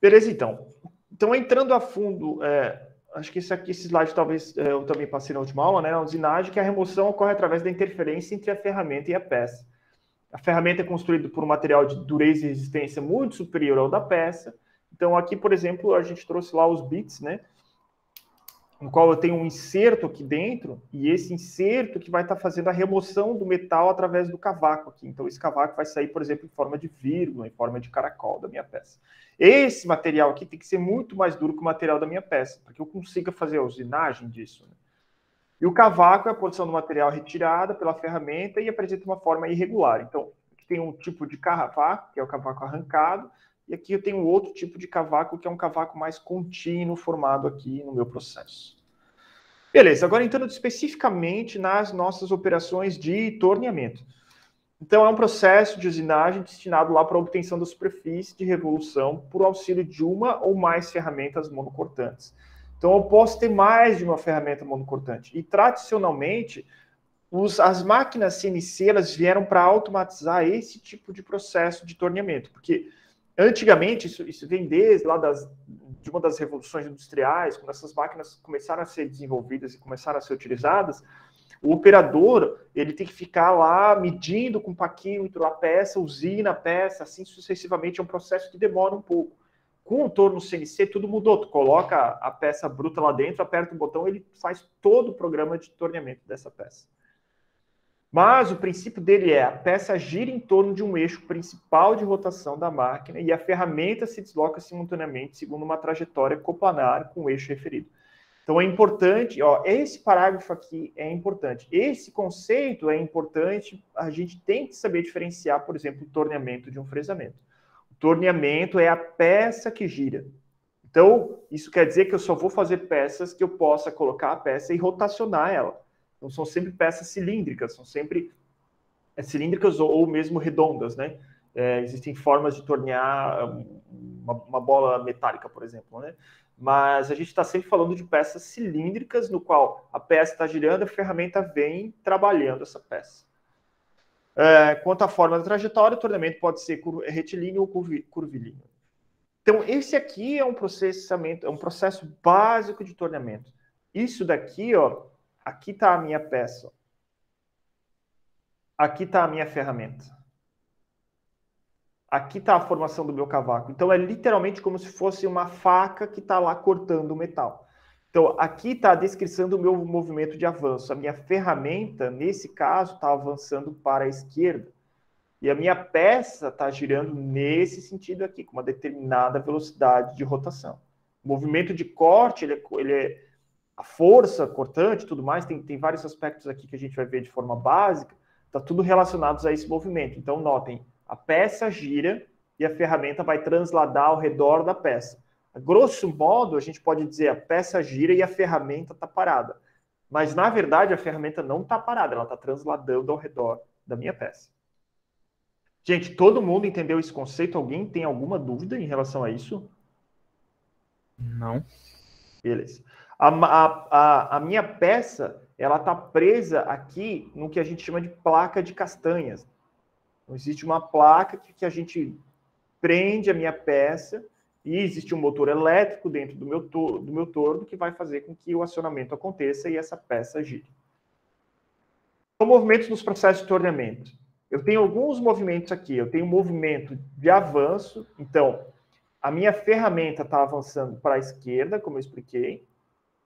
Beleza, então. Então, entrando a fundo, acho que esse slide talvez eu também passei na última aula, né? A usinagem, que a remoção ocorre através da interferência entre a ferramenta e a peça. A ferramenta é construída por um material de dureza e resistência muito superior ao da peça. Então, aqui, por exemplo, a gente trouxe lá os bits, né? No qual eu tenho um inserto aqui dentro, e esse inserto que vai estar fazendo a remoção do metal através do cavaco aqui. Então, esse cavaco vai sair, por exemplo, em forma de vírgula, em forma de caracol da minha peça. Esse material aqui tem que ser muito mais duro que o material da minha peça, para que eu consiga fazer a usinagem disso, né? E o cavaco é a posição do material retirada pela ferramenta e apresenta uma forma irregular. Então, aqui tem um tipo de cavaco, que é o cavaco arrancado, e aqui eu tenho outro tipo de cavaco, que é um cavaco mais contínuo, formado aqui no meu processo. Beleza, agora entrando especificamente nas nossas operações de torneamento. Então, é um processo de usinagem destinado lá para a obtenção da superfície de revolução por auxílio de uma ou mais ferramentas monocortantes. Então, eu posso ter mais de uma ferramenta monocortante. E, tradicionalmente, as máquinas CNC elas vieram para automatizar esse tipo de processo de torneamento. Porque, antigamente, isso vem desde lá de uma das revoluções industriais, quando essas máquinas começaram a ser desenvolvidas e começaram a ser utilizadas, o operador ele tem que ficar lá medindo com paquímetro a peça, usina a peça, assim sucessivamente. É um processo que demora um pouco. Com o torno CNC, tudo mudou. Tu coloca a peça bruta lá dentro, aperta o botão, ele faz todo o programa de torneamento dessa peça. Mas o princípio dele é a peça gira em torno de um eixo principal de rotação da máquina e a ferramenta se desloca simultaneamente segundo uma trajetória coplanar com o eixo referido. Então é importante, esse parágrafo aqui é importante. Esse conceito é importante, a gente tem que saber diferenciar, por exemplo, o torneamento de um fresamento. O torneamento é a peça que gira. Então, isso quer dizer que eu só vou fazer peças que eu possa colocar a peça e rotacionar ela. Não são sempre peças cilíndricas, são sempre cilíndricas ou mesmo redondas, né? Existem formas de tornear uma bola metálica, por exemplo, né? Mas a gente está sempre falando de peças cilíndricas, no qual a peça está girando, a ferramenta vem trabalhando essa peça. Quanto à forma da trajetória, o torneamento pode ser retilíneo ou curvilíneo. Então, esse aqui é um processamento, é um processo básico de torneamento. Isso daqui, aqui está a minha peça. Aqui está a minha ferramenta. Aqui está a formação do meu cavaco. Então, é literalmente como se fosse uma faca que está lá cortando o metal. Então, aqui está a descrição do meu movimento de avanço. A minha ferramenta, nesse caso, está avançando para a esquerda. E a minha peça está girando nesse sentido aqui, com uma determinada velocidade de rotação. O movimento de corte, ele é a força cortante e tudo mais, tem vários aspectos aqui que a gente vai ver de forma básica, está tudo relacionado a esse movimento. Então, notem, a peça gira e a ferramenta vai transladar ao redor da peça. A grosso modo, a gente pode dizer a peça gira e a ferramenta está parada. Mas, na verdade, a ferramenta não está parada, ela está transladando ao redor da minha peça. Gente, todo mundo entendeu esse conceito? Alguém tem alguma dúvida em relação a isso? Não. Beleza. A minha peça, ela está presa aqui no que a gente chama de placa de castanhas. Então, existe uma placa que a gente prende a minha peça e existe um motor elétrico dentro do meu torno que vai fazer com que o acionamento aconteça e essa peça gire. Então, movimentos nos processos de torneamento. Eu tenho alguns movimentos aqui. Eu tenho um movimento de avanço. Então, a minha ferramenta está avançando para a esquerda, como eu expliquei.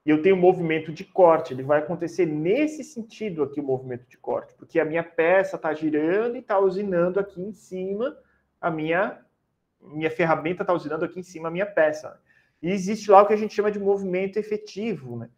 E eu tenho um movimento de corte. Ele vai acontecer nesse sentido aqui, o movimento de corte. Porque a minha peça está girando e está usinando aqui em cima a minha ferramenta está usinando aqui em cima a minha peça. E existe lá o que a gente chama de movimento efetivo, né?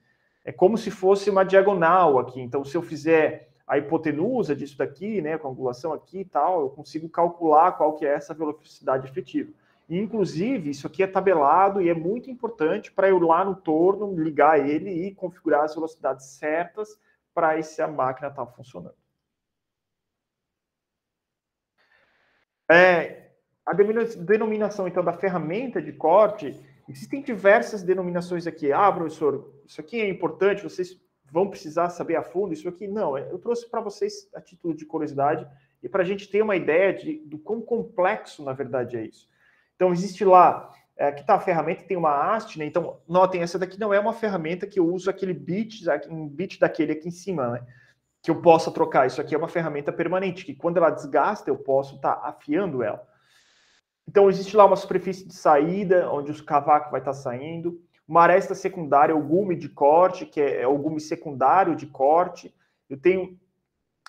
É como se fosse uma diagonal aqui. Então, se eu fizer a hipotenusa disso daqui, né, com a angulação aqui e tal, eu consigo calcular qual que é essa velocidade efetiva. E, inclusive, isso aqui é tabelado e é muito importante para eu lá no torno ligar ele e configurar as velocidades certas para essa máquina estar funcionando. A denominação, então, da ferramenta de corte, existem diversas denominações aqui. Ah, professor, isso aqui é importante, vocês vão precisar saber a fundo isso aqui? Não, eu trouxe para vocês a título de curiosidade e para a gente ter uma ideia do quão complexo, na verdade, é isso. Então, existe lá aqui está a ferramenta, tem uma haste, né? Então, notem, essa daqui não é uma ferramenta que eu uso aquele bit, um bit daquele aqui em cima, né? Que eu possa trocar. Isso aqui é uma ferramenta permanente, que quando ela desgasta, eu posso estar afiando ela. Então, existe lá uma superfície de saída, onde o cavaco vai estar saindo, uma aresta secundária, o gume de corte, que é o gume secundário de corte. Eu tenho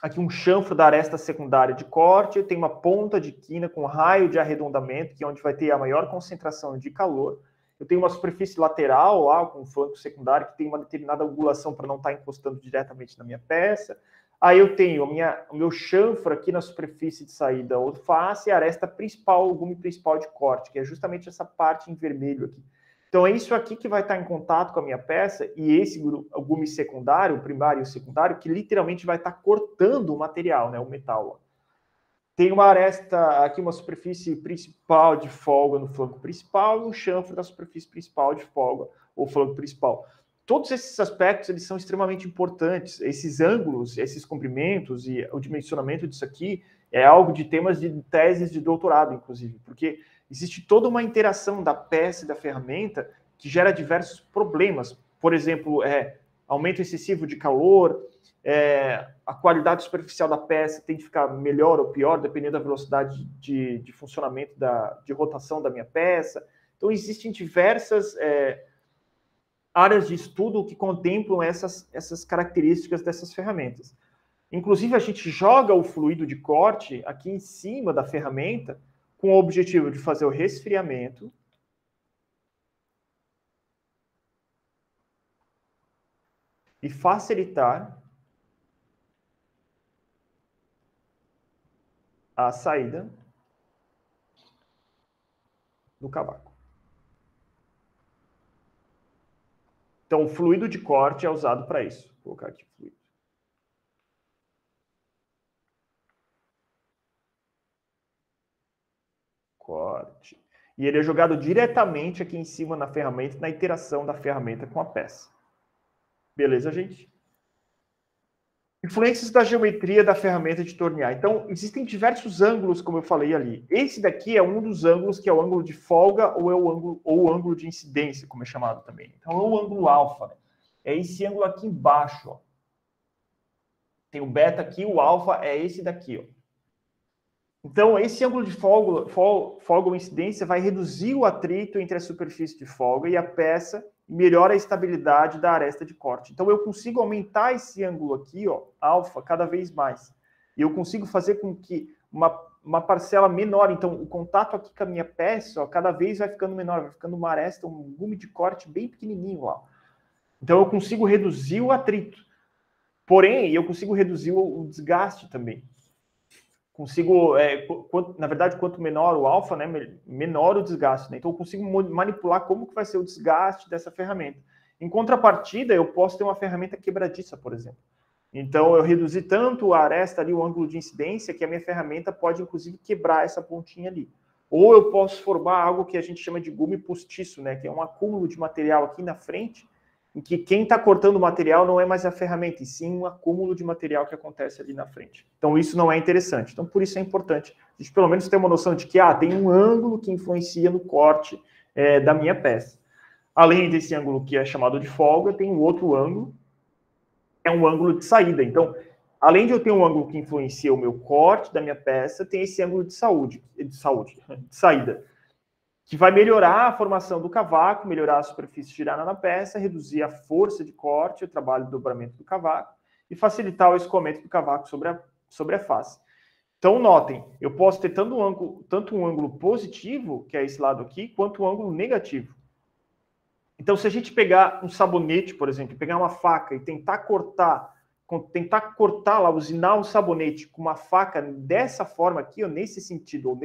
aqui um chanfro da aresta secundária de corte, eu tenho uma ponta de quina com raio de arredondamento, que é onde vai ter a maior concentração de calor. Eu tenho uma superfície lateral lá, com um flanco secundário, que tem uma determinada angulação para não estar encostando diretamente na minha peça. Aí eu tenho o meu chanfro aqui na superfície de saída ou face e a aresta principal, o gume principal de corte, que é justamente essa parte em vermelho aqui. Então é isso aqui que vai estar em contato com a minha peça e esse o gume secundário, o primário e o secundário, que literalmente vai estar cortando o material, né, o metal. Tem uma aresta aqui, uma superfície principal de folga no flanco principal e um chanfro da superfície principal de folga, ou flanco principal. Todos esses aspectos, eles são extremamente importantes. Esses ângulos, esses comprimentos e o dimensionamento disso aqui é algo de temas de teses de doutorado, inclusive, porque existe toda uma interação da peça e da ferramenta que gera diversos problemas. Por exemplo, aumento excessivo de calor, a qualidade superficial da peça tem que ficar melhor ou pior, dependendo da velocidade de funcionamento, de rotação da minha peça. Então, existem diversas áreas de estudo que contemplam essas características dessas ferramentas. Inclusive, a gente joga o fluido de corte aqui em cima da ferramenta com o objetivo de fazer o resfriamento e facilitar a saída do cavaco. Então, o fluido de corte é usado para isso. Vou colocar aqui o fluido. Corte. E ele é jogado diretamente aqui em cima na ferramenta, na interação da ferramenta com a peça. Beleza, gente? Influências da geometria da ferramenta de tornear. Então, existem diversos ângulos, como eu falei ali. Esse daqui é um dos ângulos, que é o ângulo de folga ou o ângulo de incidência, como é chamado também. Então, é o ângulo alfa. Né? É esse ângulo aqui embaixo. Ó. Tem o beta aqui, o alfa é esse daqui. Ó. Então, esse ângulo de folga ou incidência vai reduzir o atrito entre a superfície de folga e a peça e melhora a estabilidade da aresta de corte. Então, eu consigo aumentar esse ângulo aqui, ó, alfa, cada vez mais. E eu consigo fazer com que uma parcela menor, então, o contato aqui com a minha peça, ó, cada vez vai ficando menor, vai ficando uma aresta, um gume de corte bem pequenininho lá. Então, eu consigo reduzir o atrito. Porém, eu consigo reduzir o desgaste também. Consigo, na verdade, quanto menor o alfa, né, menor o desgaste. Né? Então, eu consigo manipular como que vai ser o desgaste dessa ferramenta. Em contrapartida, eu posso ter uma ferramenta quebradiça, por exemplo. Então, eu reduzi tanto a aresta ali, o ângulo de incidência, que a minha ferramenta pode, inclusive, quebrar essa pontinha ali. Ou eu posso formar algo que a gente chama de gume postiço, né, que é um acúmulo de material aqui na frente, em que quem está cortando o material não é mais a ferramenta, e sim um acúmulo de material que acontece ali na frente. Então, isso não é interessante. Então, por isso é importante a gente pelo menos ter uma noção de que tem um ângulo que influencia no corte da minha peça. Além desse ângulo que é chamado de folga, tem um outro ângulo, que é um ângulo de saída. Então, além de eu ter um ângulo que influencia o meu corte da minha peça, tem esse ângulo de saída, que vai melhorar a formação do cavaco, melhorar a superfície girada na peça, reduzir a força de corte, o trabalho de dobramento do cavaco e facilitar o escoamento do cavaco sobre a face. Então, notem, eu posso ter tanto um ângulo positivo, que é esse lado aqui, quanto um ângulo negativo. Então, se a gente pegar um sabonete, por exemplo, pegar uma faca e tentar cortar lá, usinar um sabonete com uma faca dessa forma aqui, ou nesse sentido,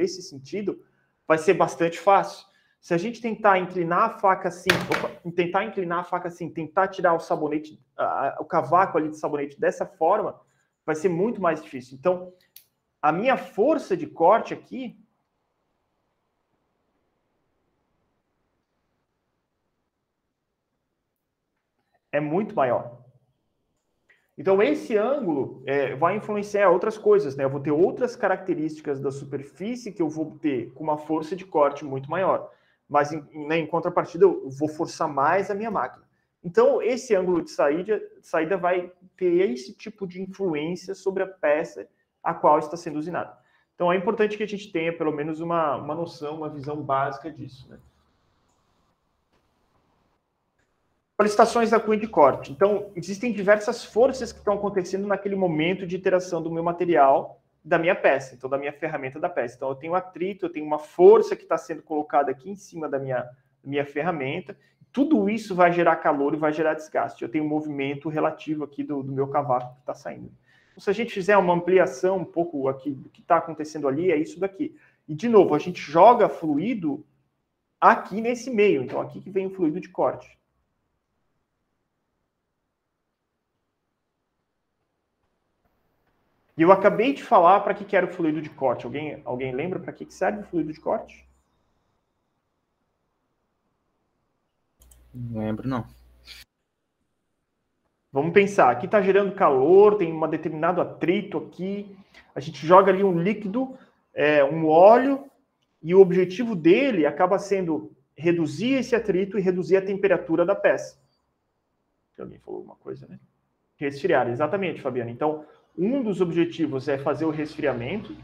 vai ser bastante fácil. Se a gente tentar inclinar a faca assim, tentar tirar o sabonete, o cavaco ali de sabonete dessa forma, vai ser muito mais difícil. Então, a minha força de corte aqui é muito maior. Então, esse ângulo vai influenciar outras coisas, né? Eu vou ter outras características da superfície que eu vou ter com uma força de corte muito maior. mas em contrapartida eu vou forçar mais a minha máquina. Então, esse ângulo de saída vai ter esse tipo de influência sobre a peça a qual está sendo usinada. Então, é importante que a gente tenha pelo menos uma noção, uma visão básica disso, né? Solicitações da cunha de corte. Então, existem diversas forças que estão acontecendo naquele momento de interação do meu material, da minha peça, então da minha ferramenta da peça. Então, eu tenho atrito, eu tenho uma força que está sendo colocada aqui em cima da minha ferramenta. Tudo isso vai gerar calor e vai gerar desgaste. Eu tenho um movimento relativo aqui do meu cavaco que está saindo. Então, se a gente fizer uma ampliação um pouco aqui do que está acontecendo ali, é isso daqui. E, de novo, a gente joga fluido aqui nesse meio. Então, aqui que vem o fluido de corte. E eu acabei de falar para que era o fluido de corte. Alguém lembra para que serve o fluido de corte? Não lembro, não. Vamos pensar. Aqui está gerando calor, tem um determinado atrito aqui. A gente joga ali um líquido, um óleo, e o objetivo dele acaba sendo reduzir esse atrito e reduzir a temperatura da peça. Alguém falou alguma coisa, né? Resfriar, exatamente, Fabiana. Então, um dos objetivos é fazer o resfriamento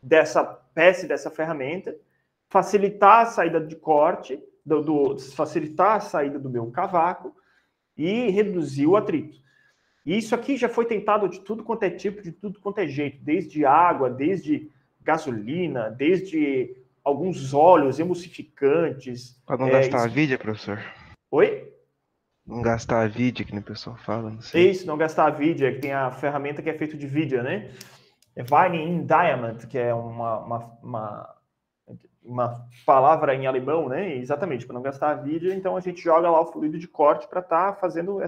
dessa peça e dessa ferramenta, facilitar a saída de corte, facilitar a saída do meu cavaco e reduzir o atrito. E isso aqui já foi tentado de tudo quanto é tipo, de tudo quanto é jeito, desde água, desde gasolina, desde alguns óleos emulsificantes. Para não gastar a vidia, professor? Oi? Não gastar a vidia, que nem o pessoal fala, não sei. Isso, não gastar a vidia, que tem a ferramenta que é feita de vidia, né? É Winding in Diamond, que é uma palavra em alemão, né? Exatamente, para não gastar a vidia, então a gente joga lá o fluido de corte para estar fazendo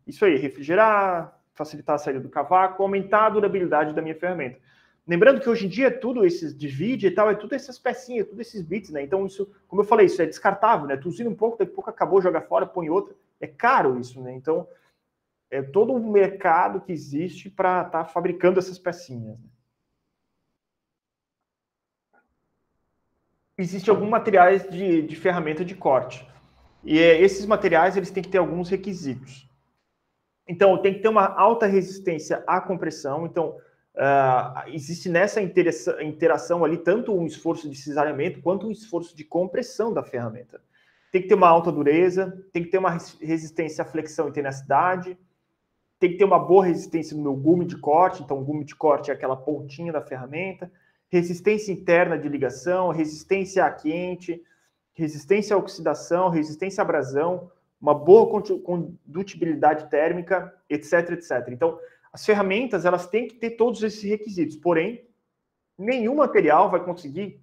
isso aí, refrigerar, facilitar a saída do cavaco, aumentar a durabilidade da minha ferramenta. Lembrando que hoje em dia tudo esses de vidia e tal, é tudo essas pecinhas, tudo esses bits, né? Então isso, como eu falei, isso é descartável, né? Tu usina um pouco, daqui a pouco acabou, joga fora, põe outra. É caro isso, né? Então, é todo um mercado que existe para estar fabricando essas pecinhas. Existem alguns materiais de ferramenta de corte. E esses materiais eles têm que ter alguns requisitos. Então, tem que ter uma alta resistência à compressão. Então, existe nessa interação ali tanto um esforço de cisalhamento quanto um esforço de compressão da ferramenta. Tem que ter uma alta dureza, tem que ter uma resistência à flexão e tenacidade, tem que ter uma boa resistência no meu gume de corte. Então, o gume de corte é aquela pontinha da ferramenta. Resistência interna de ligação, resistência a quente, resistência à oxidação, resistência à abrasão, uma boa condutibilidade térmica, etc, etc. Então, as ferramentas elas têm que ter todos esses requisitos, porém, nenhum material vai conseguir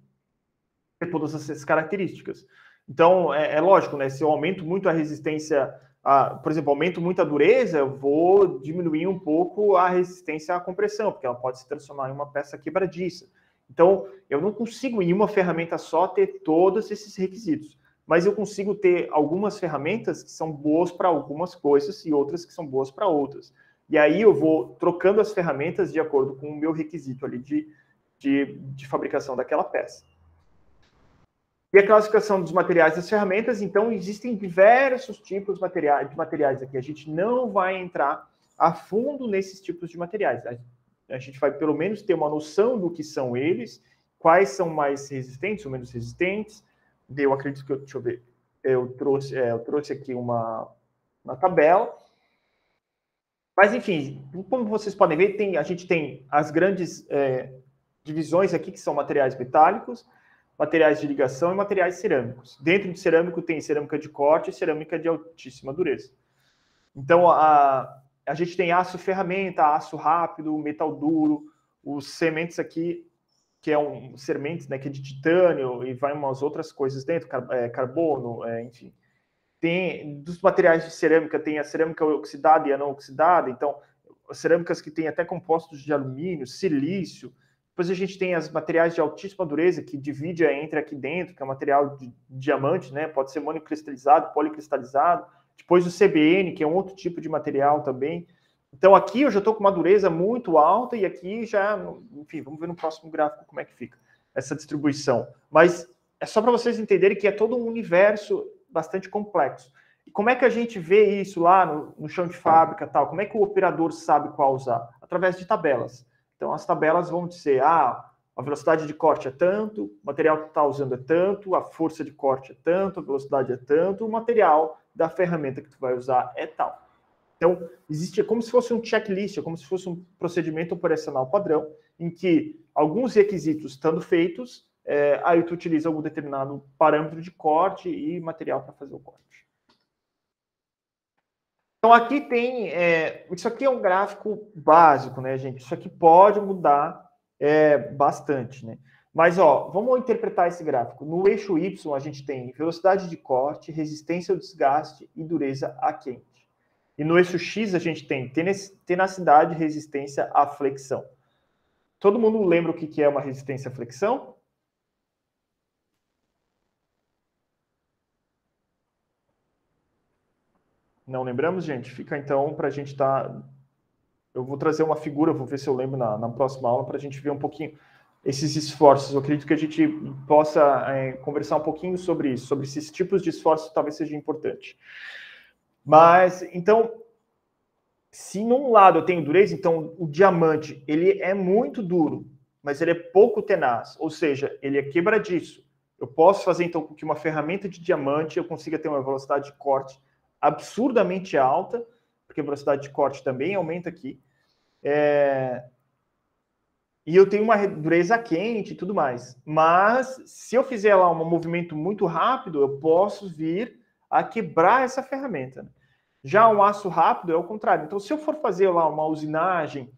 ter todas essas características. Então, é lógico, né? Se eu aumento muito a resistência, por exemplo, aumento muito a dureza, eu vou diminuir um pouco a resistência à compressão, porque ela pode se transformar em uma peça quebradiça. Então, eu não consigo em uma ferramenta só ter todos esses requisitos, mas eu consigo ter algumas ferramentas que são boas para algumas coisas e outras que são boas para outras. E aí eu vou trocando as ferramentas de acordo com o meu requisito ali de fabricação daquela peça. E a classificação dos materiais das ferramentas, então, existem diversos tipos de materiais aqui. A gente não vai entrar a fundo nesses tipos de materiais. A gente vai, pelo menos, ter uma noção do que são eles, quais são mais resistentes ou menos resistentes. Eu acredito que, deixa eu ver, eu trouxe aqui uma tabela. Mas, enfim, como vocês podem ver, a gente tem as grandes divisões aqui, que são materiais metálicos, materiais de ligação e materiais cerâmicos. Dentro de cerâmico tem cerâmica de corte e cerâmica de altíssima dureza. Então, a gente tem aço ferramenta, aço rápido, metal duro, os sementes aqui, que é sementes, né, que é de titânio, e vai umas outras coisas dentro, carbono, enfim. Tem, dos materiais de cerâmica, tem a cerâmica oxidada e a não oxidada, então, as cerâmicas que têm até compostos de alumínio, silício. Depois a gente tem as materiais de altíssima dureza, que divide entre aqui dentro, que é material de diamante, né? Pode ser monocristalizado, policristalizado. Depois o CBN, que é um outro tipo de material também. Então aqui eu já estou com uma dureza muito alta e aqui já, enfim, vamos ver no próximo gráfico como é que fica essa distribuição. Mas é só para vocês entenderem que é todo um universo bastante complexo. E como é que a gente vê isso lá no chão de fábrica tal? Como é que o operador sabe qual usar? Através de tabelas. Então, as tabelas vão dizer, a velocidade de corte é tanto, o material que está usando é tanto, a força de corte é tanto, a velocidade é tanto, o material da ferramenta que tu vai usar é tal. Então, existe como se fosse um checklist, como se fosse um procedimento operacional padrão, em que alguns requisitos estando feitos, aí tu utiliza algum determinado parâmetro de corte e material para fazer o corte. Então, aqui tem... isso aqui é um gráfico básico, né, gente? Isso aqui pode mudar bastante, né? Mas, ó, vamos interpretar esse gráfico. No eixo Y, a gente tem velocidade de corte, resistência ao desgaste e dureza a quente. E no eixo X, a gente tem tenacidade e resistência à flexão. Todo mundo lembra o que é uma resistência à flexão? Não lembramos, gente? Fica então para a gente estar... Eu vou trazer uma figura, vou ver se eu lembro na próxima aula, para a gente ver um pouquinho esses esforços. Eu acredito que a gente possa conversar um pouquinho sobre isso, sobre esses tipos de esforços, talvez seja importante. Mas, então, se num lado eu tenho dureza, então o diamante, ele é muito duro, mas ele é pouco tenaz, ou seja, ele é quebradiço. Eu posso fazer, então, com que uma ferramenta de diamante eu consiga ter uma velocidade de corte absurdamente alta, porque a velocidade de corte também aumenta aqui, e eu tenho uma dureza quente e tudo mais. Mas, se eu fizer lá um movimento muito rápido, eu posso vir a quebrar essa ferramenta, né? Já um aço rápido é o contrário. Então, se eu for fazer lá uma usinagem,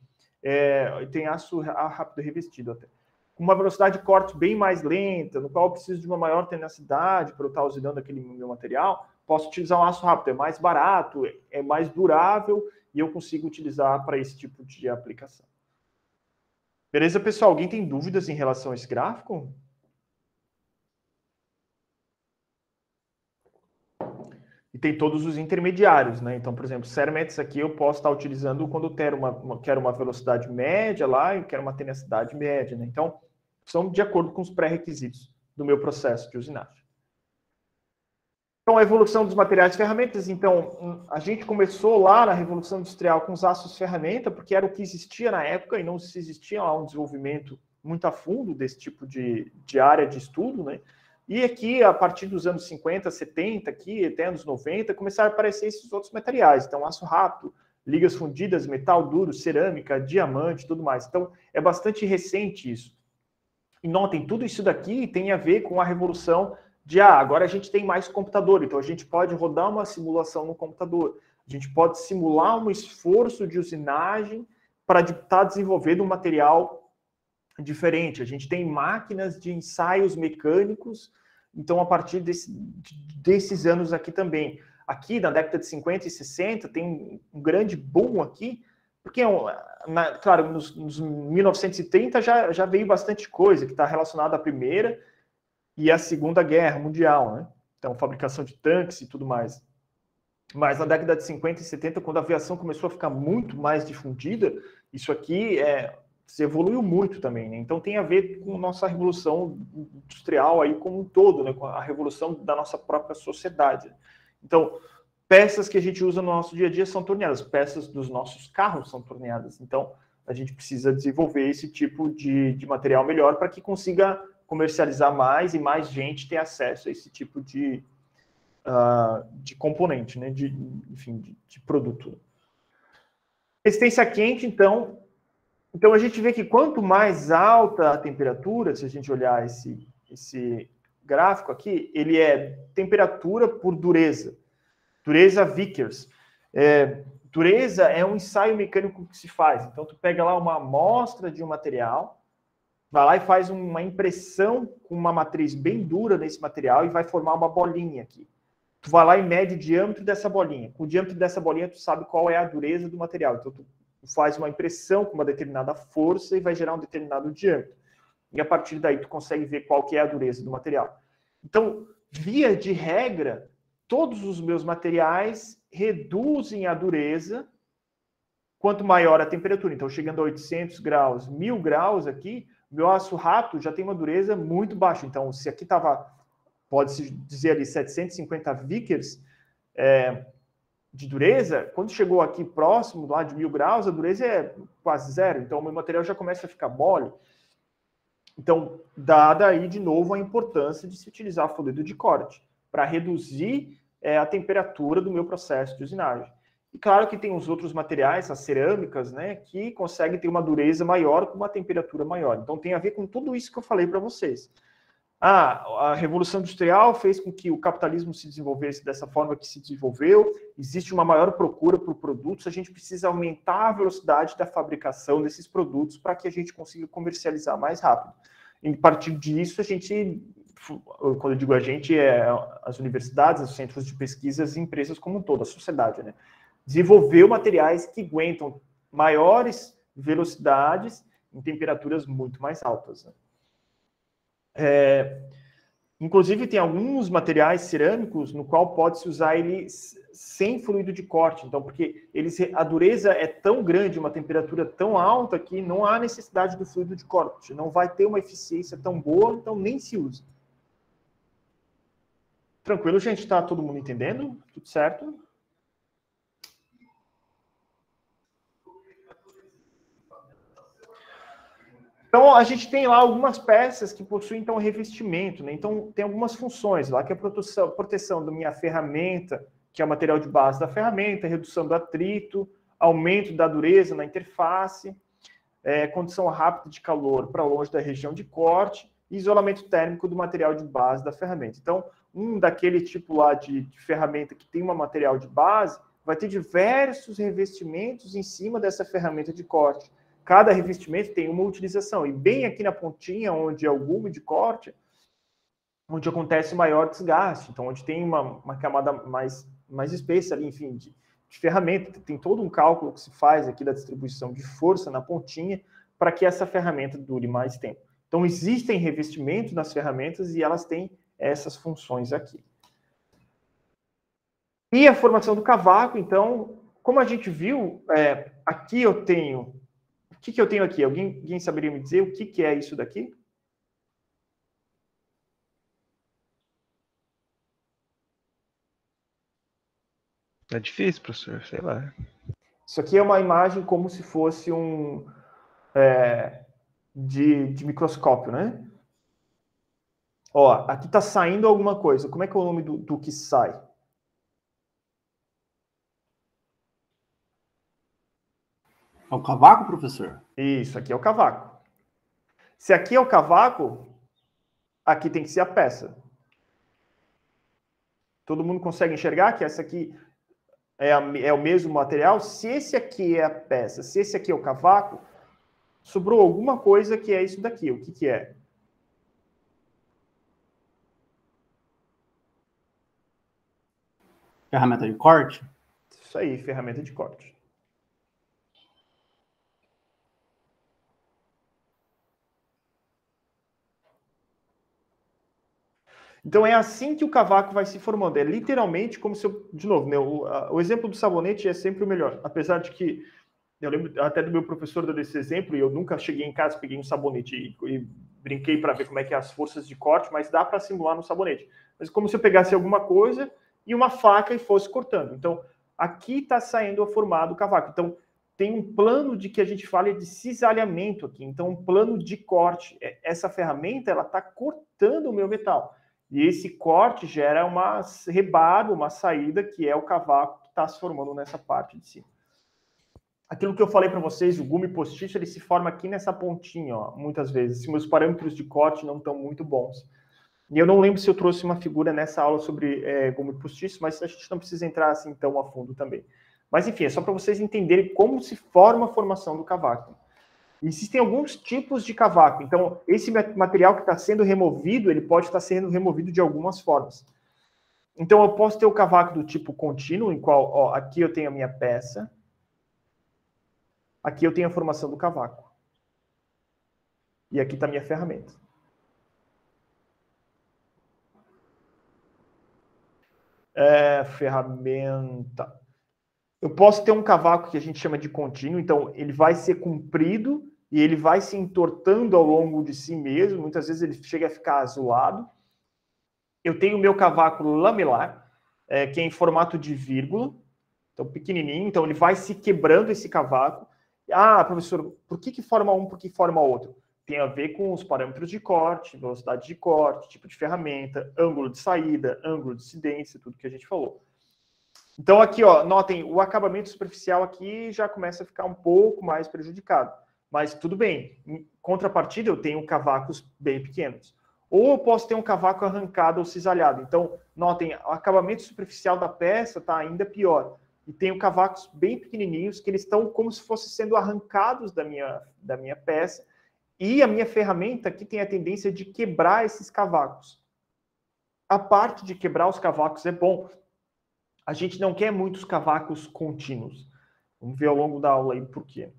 tem aço rápido revestido até, com uma velocidade de corte bem mais lenta, no qual eu preciso de uma maior tenacidade para eu estar usinando aquele meu material, posso utilizar um aço rápido. É mais barato, é mais durável e eu consigo utilizar para esse tipo de aplicação. Beleza, pessoal? Alguém tem dúvidas em relação a esse gráfico? E tem todos os intermediários, né? Então, por exemplo, Sermetes aqui eu posso estar utilizando quando eu quero uma velocidade média lá e eu quero uma tenacidade média, né? Então, são de acordo com os pré-requisitos do meu processo de usinagem. Então, a evolução dos materiais e ferramentas. Então, a gente começou lá na Revolução Industrial com os aços ferramenta, porque era o que existia na época e não se existia lá um desenvolvimento muito a fundo desse tipo de área de estudo, né? E aqui, a partir dos anos 50, 70, aqui, até anos 90, começaram a aparecer esses outros materiais. Então, aço rápido, ligas fundidas, metal duro, cerâmica, diamante, tudo mais. Então, é bastante recente isso. E notem, tudo isso daqui tem a ver com a revolução de, agora a gente tem mais computador, então a gente pode rodar uma simulação no computador. A gente pode simular um esforço de usinagem para estar desenvolvendo um material diferente. A gente tem máquinas de ensaios mecânicos. Então, a partir desses anos aqui também. Aqui, na década de 50 e 60, tem um grande boom aqui, porque, claro, nos 1930 já veio bastante coisa que está relacionada à Primeira e à Segunda Guerra Mundial, né? Então, fabricação de tanques e tudo mais. Mas na década de 50 e 70, quando a aviação começou a ficar muito mais difundida, isso aqui se evoluiu muito também, né? Então tem a ver com a nossa revolução industrial aí como um todo, né? Com a revolução da nossa própria sociedade. Então, peças que a gente usa no nosso dia a dia são torneadas, peças dos nossos carros são torneadas. Então, a gente precisa desenvolver esse tipo de material melhor para que consiga comercializar mais e mais gente ter acesso a esse tipo de componente, né? Enfim, de produto. Resistência quente, então a gente vê que quanto mais alta a temperatura, se a gente olhar esse gráfico aqui, ele é temperatura por dureza. Dureza Vickers. Dureza é um ensaio mecânico que se faz. Então, tu pega lá uma amostra de um material, vai lá e faz uma impressão com uma matriz bem dura nesse material e vai formar uma bolinha aqui. Tu vai lá e mede o diâmetro dessa bolinha. Com o diâmetro dessa bolinha, tu sabe qual é a dureza do material. Então, tu faz uma impressão com uma determinada força e vai gerar um determinado diâmetro. E a partir daí, tu consegue ver qual que é a dureza do material. Então, via de regra, todos os meus materiais reduzem a dureza quanto maior a temperatura. Então, chegando a 800 graus, 1000 graus aqui, Meu aço rápido já tem uma dureza muito baixa. Então, se aqui estava, pode-se dizer ali, 750 Vickers de dureza, quando chegou aqui próximo, lá de 1000 graus, a dureza é quase zero. Então, o meu material já começa a ficar mole. Então, dada aí, de novo, a importância de se utilizar fluido de corte para reduzir a temperatura do meu processo de usinagem. E claro que tem os outros materiais, as cerâmicas, né, que conseguem ter uma dureza maior com uma temperatura maior. Então, tem a ver com tudo isso que eu falei para vocês. A Revolução Industrial fez com que o capitalismo se desenvolvesse dessa forma que se desenvolveu, existe uma maior procura por produtos, a gente precisa aumentar a velocidade da fabricação desses produtos para que a gente consiga comercializar mais rápido. E a partir disso, a gente, quando eu digo a gente, é as universidades, os centros de pesquisa, as empresas como um todo, a sociedade, né? Desenvolveu materiais que aguentam maiores velocidades em temperaturas muito mais altas, né? Inclusive, tem alguns materiais cerâmicos no qual pode-se usar ele sem fluido de corte. Então, porque a dureza é tão grande, uma temperatura tão alta, que não há necessidade do fluido de corte. Não vai ter uma eficiência tão boa, então nem se usa. Tranquilo, gente? Tá todo mundo entendendo? Tudo certo? Então, a gente tem lá algumas peças que possuem, então, revestimento, né? Então, tem algumas funções lá, que é a proteção da minha ferramenta, que é o material de base da ferramenta, redução do atrito, aumento da dureza na interface, condição rápida de calor para longe da região de corte, e isolamento térmico do material de base da ferramenta. Então, daquele tipo lá de ferramenta que tem um material de base, vai ter diversos revestimentos em cima dessa ferramenta de corte. Cada revestimento tem uma utilização. E bem aqui na pontinha, onde é o gume de corte, onde acontece o maior desgaste. Então, onde tem uma camada mais espessa ali, enfim, de ferramenta. Tem todo um cálculo que se faz aqui da distribuição de força na pontinha para que essa ferramenta dure mais tempo. Então, existem revestimentos nas ferramentas e elas têm essas funções aqui. E a formação do cavaco, então, como a gente viu, aqui eu tenho... O que eu tenho aqui? Alguém saberia me dizer o que é isso daqui? É difícil, professor, sei lá. Isso aqui é uma imagem como se fosse de microscópio, né? Ó, aqui está saindo alguma coisa. Como é que é o nome do que sai? É o cavaco, professor? Isso, aqui é o cavaco. Se aqui é o cavaco, aqui tem que ser a peça. Todo mundo consegue enxergar que essa aqui é o mesmo material? Se esse aqui é a peça, se esse aqui é o cavaco, sobrou alguma coisa que é isso daqui. O que é? Ferramenta de corte? Isso aí, ferramenta de corte. Então é assim que o cavaco vai se formando. É literalmente como se eu... De novo, né, o exemplo do sabonete é sempre o melhor. Apesar de que eu lembro até do meu professor dando esse exemplo, e eu nunca cheguei em casa, peguei um sabonete e brinquei para ver como é que é as forças de corte, mas dá para simular no sabonete. Mas como se eu pegasse alguma coisa e uma faca e fosse cortando. Então, aqui está saindo formado o cavaco. Então, tem um plano de que a gente fala de cisalhamento aqui. Então, um plano de corte. Essa ferramenta, ela está cortando o meu metal. E esse corte gera uma rebarba, uma saída, que é o cavaco que está se formando nessa parte de cima. Aquilo que eu falei para vocês, o gume postiço, ele se forma aqui nessa pontinha, ó, muitas vezes. Se meus parâmetros de corte não estão muito bons. E eu não lembro se eu trouxe uma figura nessa aula sobre gume postiço, mas a gente não precisa entrar assim tão a fundo também. Mas, enfim, é só para vocês entenderem como se forma a formação do cavaco. Existem alguns tipos de cavaco. Então, esse material que está sendo removido, ele pode estar sendo removido de algumas formas. Então, eu posso ter o cavaco do tipo contínuo, em qual, ó, aqui eu tenho a minha peça, aqui eu tenho a formação do cavaco. E aqui está a minha ferramenta. Ferramenta. Eu posso ter um cavaco que a gente chama de contínuo, então ele vai ser comprido e ele vai se entortando ao longo de si mesmo, muitas vezes ele chega a ficar azulado. Eu tenho o meu cavaco lamelar, que é em formato de vírgula, então pequenininho, então ele vai se quebrando esse cavaco. Ah, professor, por que forma um, por que forma outro? Tem a ver com os parâmetros de corte, velocidade de corte, tipo de ferramenta, ângulo de saída, ângulo de incidência, tudo que a gente falou. Então aqui, ó, notem, o acabamento superficial aqui já começa a ficar um pouco mais prejudicado. Mas tudo bem, em contrapartida eu tenho cavacos bem pequenos. Ou eu posso ter um cavaco arrancado ou cisalhado. Então, notem, o acabamento superficial da peça está ainda pior. E tenho cavacos bem pequenininhos, que eles estão como se fossem sendo arrancados da minha peça. E a minha ferramenta aqui tem a tendência de quebrar esses cavacos. A parte de quebrar os cavacos é bom. A gente não quer muitos cavacos contínuos. Vamos ver ao longo da aula aí por quê.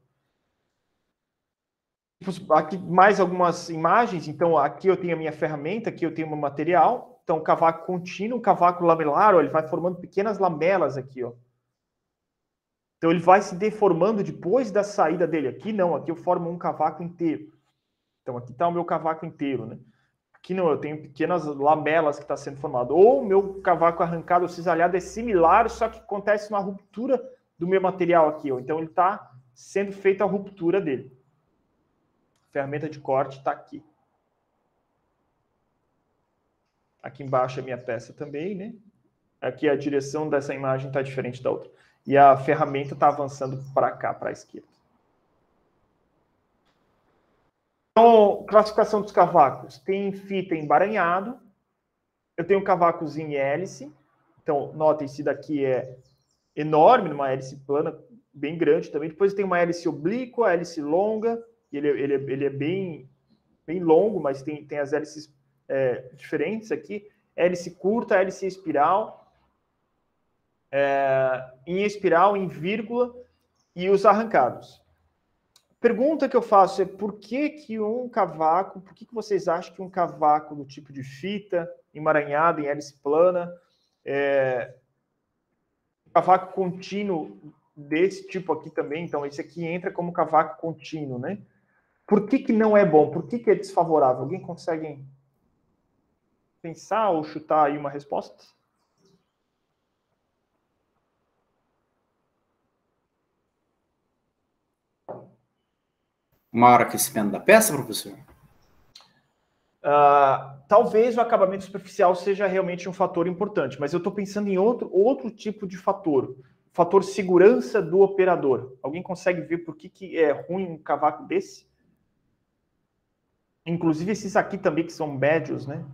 Aqui mais algumas imagens. Então, aqui eu tenho a minha ferramenta, aqui eu tenho o meu material. Então, cavaco contínuo, cavaco lamelar, ó, ele vai formando pequenas lamelas aqui, ó. Então, ele vai se deformando depois da saída dele. Aqui não, aqui eu formo um cavaco inteiro. Então, aqui está o meu cavaco inteiro, né? Aqui não, eu tenho pequenas lamelas que está sendo formado. Ou o meu cavaco arrancado ou cisalhado é similar, só que acontece uma ruptura do meu material aqui, ó. Então, ele está sendo feita a ruptura dele. A ferramenta de corte está aqui. Aqui embaixo é a minha peça também, né? Aqui a direção dessa imagem está diferente da outra. E a ferramenta está avançando para cá, para a esquerda. Então, classificação dos cavacos. Tem fita embaranhado. Eu tenho cavacos em hélice. Então, notem, esse daqui é enorme, numa hélice plana, bem grande também. Depois tem uma hélice oblíqua, hélice longa. Ele é bem longo, mas tem as hélices diferentes aqui. Hélice curta, hélice espiral. Em espiral, em vírgula, e os arrancados. Pergunta que eu faço é por que vocês acham que um cavaco do tipo de fita, emaranhado, em hélice plana, cavaco contínuo desse tipo aqui também, então esse aqui entra como cavaco contínuo, né? Por que não é bom? Por que é desfavorável? Alguém consegue pensar ou chutar aí uma resposta? Maior aquecimento da peça, professor? Talvez o acabamento superficial seja realmente um fator importante, mas eu estou pensando em outro tipo de fator. Fator segurança do operador. Alguém consegue ver por que é ruim um cavaco desse? Inclusive esses aqui também que são médios, né?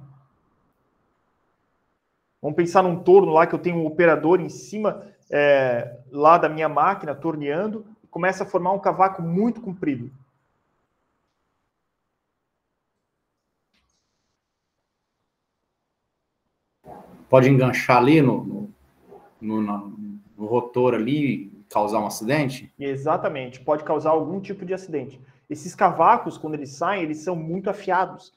Vamos pensar num torno lá que eu tenho um operador em cima lá da minha máquina, torneando, e começa a formar um cavaco muito comprido. Pode enganchar ali no rotor ali e causar um acidente? Exatamente, pode causar algum tipo de acidente. Esses cavacos, quando eles saem, eles são muito afiados.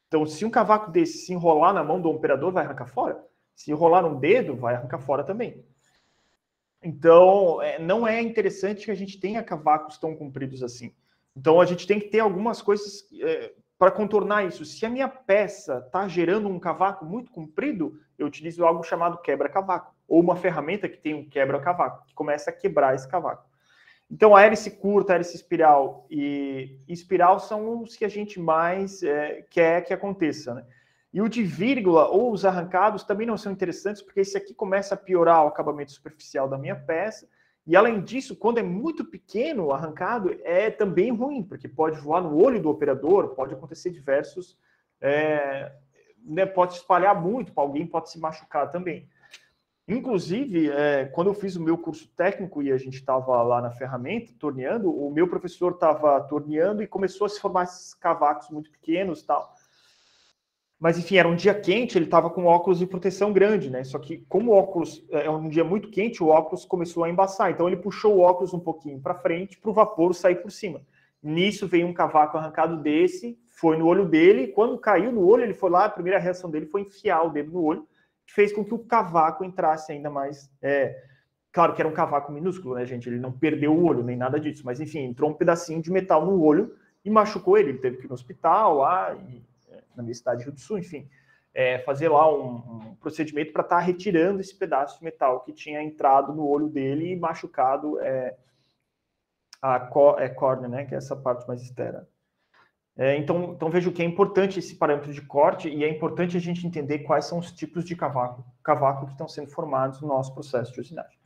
Então, se um cavaco desse se enrolar na mão do operador, vai arrancar fora. Se enrolar no dedo, vai arrancar fora também. Então, não é interessante que a gente tenha cavacos tão compridos assim. Então, a gente tem que ter algumas coisas para contornar isso. Se a minha peça está gerando um cavaco muito comprido, eu utilizo algo chamado quebra-cavaco, ou uma ferramenta que tem um quebra-cavaco, que começa a quebrar esse cavaco. Então, a hélice curta, a hélice espiral e espiral são os que a gente mais quer que aconteça, né? E o de vírgula ou os arrancados também não são interessantes, porque esse aqui começa a piorar o acabamento superficial da minha peça. E, além disso, quando é muito pequeno o arrancado, é também ruim, porque pode voar no olho do operador, pode acontecer diversos... pode se espalhar muito, alguém pode se machucar também. Inclusive, quando eu fiz o meu curso técnico e a gente estava lá na ferramenta, torneando, o meu professor estava torneando e começou a se formar esses cavacos muito pequenos e tal. Mas, enfim, era um dia quente, ele estava com óculos de proteção grande, né? Só que, como o óculos é um dia muito quente, o óculos começou a embaçar. Então, ele puxou o óculos um pouquinho para frente para o vapor sair por cima. Nisso, veio um cavaco arrancado desse, foi no olho dele. Quando caiu no olho, ele foi lá, a primeira reação dele foi enfiar o dedo no olho, que fez com que o cavaco entrasse ainda mais... Claro que era um cavaco minúsculo, né, gente? Ele não perdeu o olho, nem nada disso. Mas, enfim, entrou um pedacinho de metal no olho e machucou ele. Ele teve que ir no hospital, lá, na minha cidade de Rio do Sul, enfim, fazer lá um procedimento para estar retirando esse pedaço de metal que tinha entrado no olho dele e machucado a córnea, né, que é essa parte mais externa. Então vejo que é importante esse parâmetro de corte e é importante a gente entender quais são os tipos de cavaco que estão sendo formados no nosso processo de usinagem.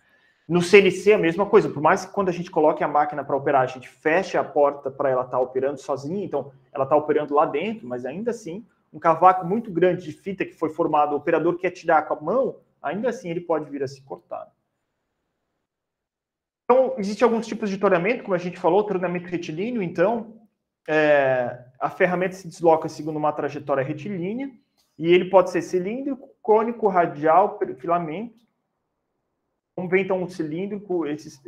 No CNC, a mesma coisa, por mais que quando a gente coloque a máquina para operar, a gente feche a porta para ela estar operando sozinha, então ela está operando lá dentro, mas ainda assim, um cavaco muito grande de fita que foi formado, o operador quer tirar com a mão, ainda assim ele pode vir a se cortar. Então, existem alguns tipos de torneamento, como a gente falou, torneamento retilíneo, então, a ferramenta se desloca segundo uma trajetória retilínea, e ele pode ser cilíndrico, cônico, radial, filamento. Vamos ver, então, um cilíndrico, esses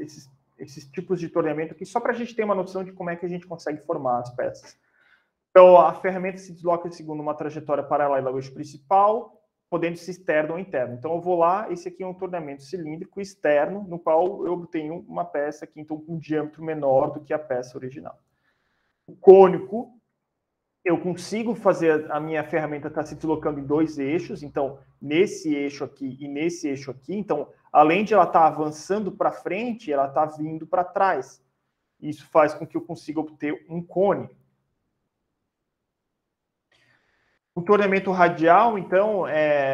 tipos de torneamento aqui, só para a gente ter uma noção de como é que a gente consegue formar as peças. Então, a ferramenta se desloca segundo uma trajetória paralela ao eixo principal, podendo ser externo ou interno. Então, eu vou lá, esse aqui é um torneamento cilíndrico externo, no qual eu obtenho uma peça aqui, então, com um diâmetro menor do que a peça original. O cônico, eu consigo fazer a minha ferramenta estar se deslocando em dois eixos, então, nesse eixo aqui e nesse eixo aqui. Então, além de ela estar avançando para frente, ela está vindo para trás. Isso faz com que eu consiga obter um cone. O torneamento radial, então,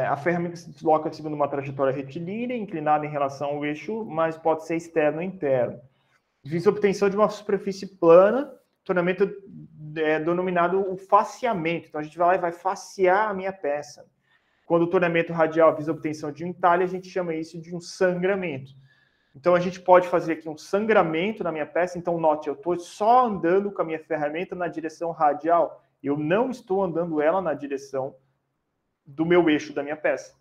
a ferramenta se desloca segundo uma trajetória retilínea, inclinada em relação ao eixo, mas pode ser externo ou interno. Visa a obtenção de uma superfície plana, torneamento denominado o faceamento. Então, a gente vai lá e vai facear a minha peça. Quando o torneamento radial visa a obtenção de um entalhe, a gente chama isso de um sangramento. Então, a gente pode fazer aqui um sangramento na minha peça. Então, note, eu estou só andando com a minha ferramenta na direção radial. Eu não estou andando ela na direção do meu eixo da minha peça.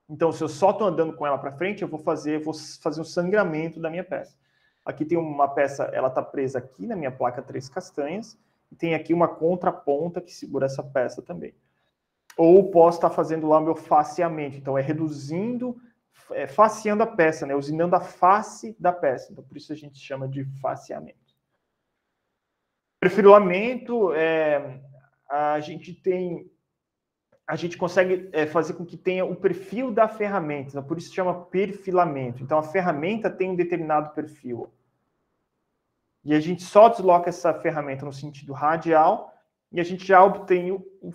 Então, se eu só estou andando com ela para frente, eu vou fazer um sangramento da minha peça. Aqui tem uma peça, ela está presa aqui na minha placa 3 castanhas, e tem aqui uma contraponta que segura essa peça também. Ou posso estar fazendo lá o meu faceamento, então reduzindo, faceando a peça, né? Usinando a face da peça. Então, por isso a gente chama de faceamento. Perfilamento, a gente consegue fazer com que tenha o perfil da ferramenta, então, por isso chama perfilamento. Então, a ferramenta tem um determinado perfil. E a gente só desloca essa ferramenta no sentido radial e a gente já obtém o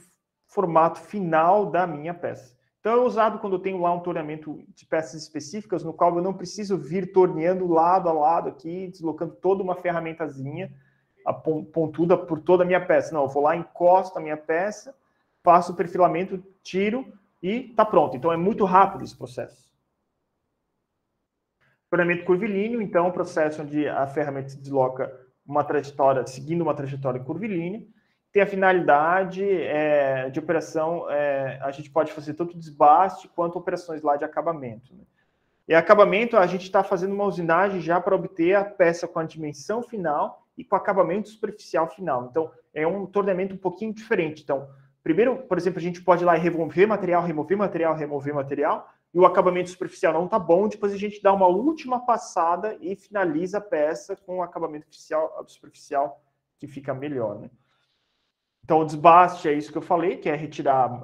formato final da minha peça. Então, é usado quando eu tenho lá um torneamento de peças específicas, no qual eu não preciso vir torneando lado a lado aqui, deslocando toda uma ferramentazinha pontuda por toda a minha peça. Não, eu vou lá, encosto a minha peça, faço o perfilamento, tiro e está pronto. Então, é muito rápido esse processo. Torneamento curvilíneo, então, é um processo onde a ferramenta se desloca seguindo uma trajetória curvilínea. Tem a finalidade de operação, a gente pode fazer tanto desbaste quanto operações lá de acabamento. Né? E acabamento, a gente está fazendo uma usinagem já para obter a peça com a dimensão final e com acabamento superficial final. Então, é um torneamento um pouquinho diferente. Então, primeiro, por exemplo, a gente pode ir lá e remover material, e o acabamento superficial não está bom, depois a gente dá uma última passada e finaliza a peça com o acabamento superficial que fica melhor. Né? Então, o desbaste é isso que eu falei, que é retirar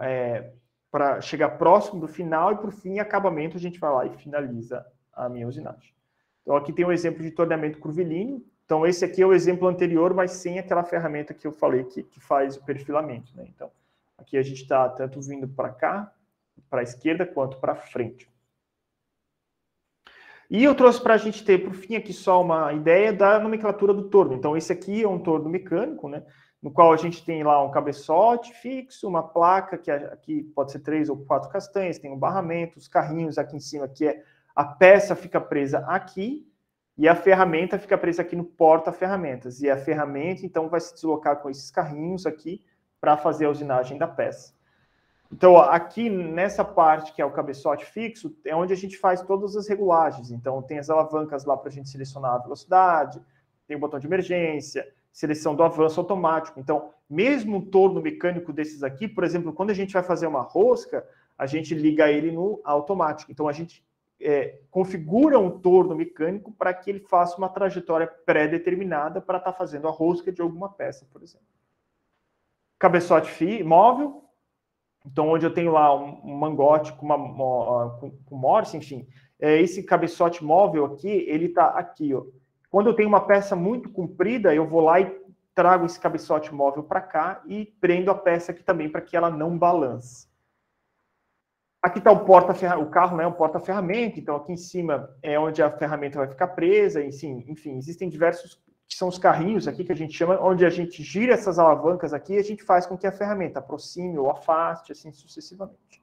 para chegar próximo do final, e por fim, acabamento, a gente vai lá e finaliza a minha usinagem. Então, aqui tem um exemplo de torneamento curvilíneo. Então, esse aqui é o exemplo anterior, mas sem aquela ferramenta que eu falei que faz o perfilamento. Né? Então, aqui a gente está tanto vindo para cá, para a esquerda, quanto para frente. E eu trouxe para a gente ter, por fim, aqui só uma ideia da nomenclatura do torno. Então, esse aqui é um torno mecânico, né? No qual a gente tem lá um cabeçote fixo, uma placa, que aqui pode ser 3 ou 4 castanhas, tem um barramento, os carrinhos aqui em cima, que a peça fica presa aqui, e a ferramenta fica presa aqui no porta-ferramentas. E a ferramenta, então, vai se deslocar com esses carrinhos aqui para fazer a usinagem da peça. Então, aqui nessa parte, que é o cabeçote fixo, é onde a gente faz todas as regulagens. Então, tem as alavancas lá para a gente selecionar a velocidade, tem o botão de emergência, seleção do avanço automático. Então, mesmo um torno mecânico desses aqui, por exemplo, quando a gente vai fazer uma rosca, a gente liga ele no automático. Então, a gente configura um torno mecânico para que ele faça uma trajetória pré-determinada para estar fazendo a rosca de alguma peça, por exemplo. Cabeçote móvel, então onde eu tenho lá um mangote com morse, enfim, esse cabeçote móvel aqui, ele está aqui, ó. Quando eu tenho uma peça muito comprida, eu vou lá e trago esse cabeçote móvel para cá e prendo a peça aqui também para que ela não balance. Aqui está o carro, né, o porta-ferramenta, então aqui em cima é onde a ferramenta vai ficar presa, enfim, existem diversos, que são os carrinhos aqui que a gente chama, onde a gente gira essas alavancas aqui e a gente faz com que a ferramenta aproxime ou afaste, assim sucessivamente.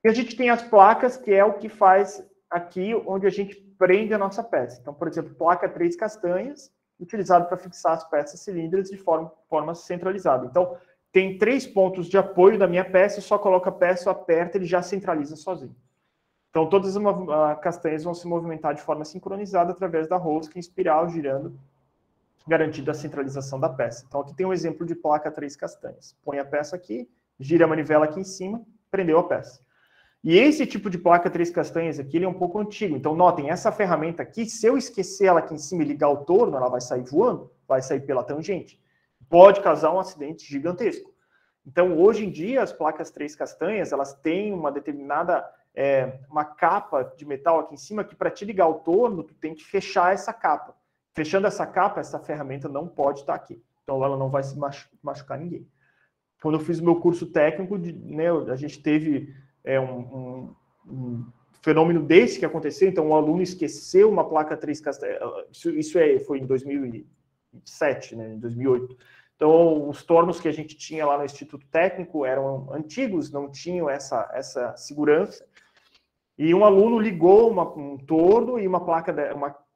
E a gente tem as placas, que é o que faz aqui, onde a gente prende a nossa peça. Então, por exemplo, placa 3 castanhas, utilizado para fixar as peças cilíndricas de forma centralizada. Então, tem 3 pontos de apoio da minha peça, eu só coloco a peça, eu aperto, ele já centraliza sozinho. Então, todas as castanhas vão se movimentar de forma sincronizada através da rosca em espiral, girando, garantindo a centralização da peça. Então, aqui tem um exemplo de placa 3 castanhas. Põe a peça aqui, gira a manivela aqui em cima, prendeu a peça. E esse tipo de placa 3 castanhas aqui, ele é um pouco antigo. Então, notem, essa ferramenta aqui, se eu esquecer ela aqui em cima e ligar o torno, ela vai sair voando, vai sair pela tangente. Pode causar um acidente gigantesco. Então, hoje em dia, as placas 3 castanhas, elas têm uma determinada, uma capa de metal aqui em cima, que para te ligar o torno, tu tem que fechar essa capa. Fechando essa capa, essa ferramenta não pode estar aqui. Então, ela não vai se machucar ninguém. Quando eu fiz o meu curso técnico, né, a gente teve um fenômeno desse que aconteceu. Então, o aluno esqueceu uma placa 3 castanhas. Isso foi em 2007, né, em 2008. Então, os tornos que a gente tinha lá no Instituto Técnico eram antigos, não tinham essa segurança. E um aluno ligou um torno e uma placa,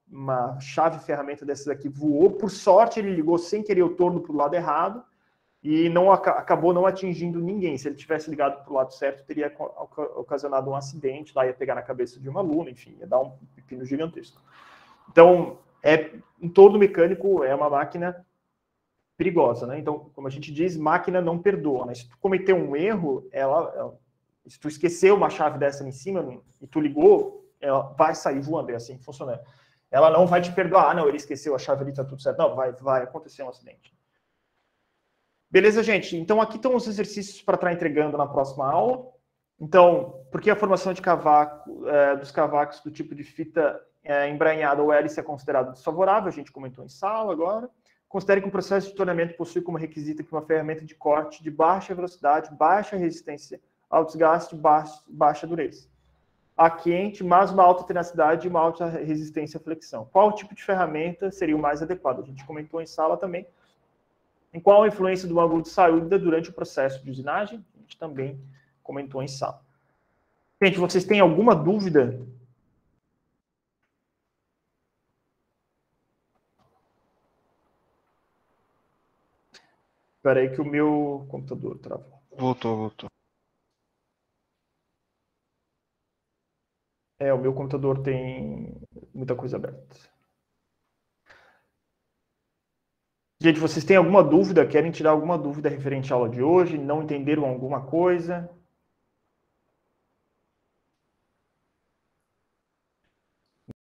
uma chave ferramenta dessas aqui voou. Por sorte, ele ligou sem querer o torno para o lado errado e acabou não atingindo ninguém. Se ele tivesse ligado para o lado certo, teria ocasionado um acidente, lá ia pegar na cabeça de um aluno, enfim, ia dar um pepino gigantesco. Então, um torno mecânico é uma máquina perigosa, né? Então, como a gente diz, máquina não perdoa, né? Se tu cometer um erro, se tu esqueceu uma chave dessa em cima e tu ligou, ela vai sair voando, é assim que funciona. Ela não vai te perdoar, não, ele esqueceu a chave ali, tá tudo certo. Não, vai acontecer um acidente. Beleza, gente? Então, aqui estão os exercícios para estar entregando na próxima aula. Então, por que a formação de dos cavacos do tipo de fita embranhada ou hélice é considerado desfavorável? A gente comentou em sala agora. Considere que um processo de torneamento possui como requisito que uma ferramenta de corte de baixa velocidade, baixa resistência ao desgaste, baixa dureza. A quente, mas uma alta tenacidade e uma alta resistência à flexão. Qual tipo de ferramenta seria o mais adequado? A gente comentou em sala também. Em qual a influência do ângulo de saída durante o processo de usinagem? A gente também comentou em sala. Gente, vocês têm alguma dúvida? Espera aí que o meu computador travou. Voltou. O meu computador tem muita coisa aberta. Gente, vocês têm alguma dúvida? Querem tirar alguma dúvida referente à aula de hoje? Não entenderam alguma coisa?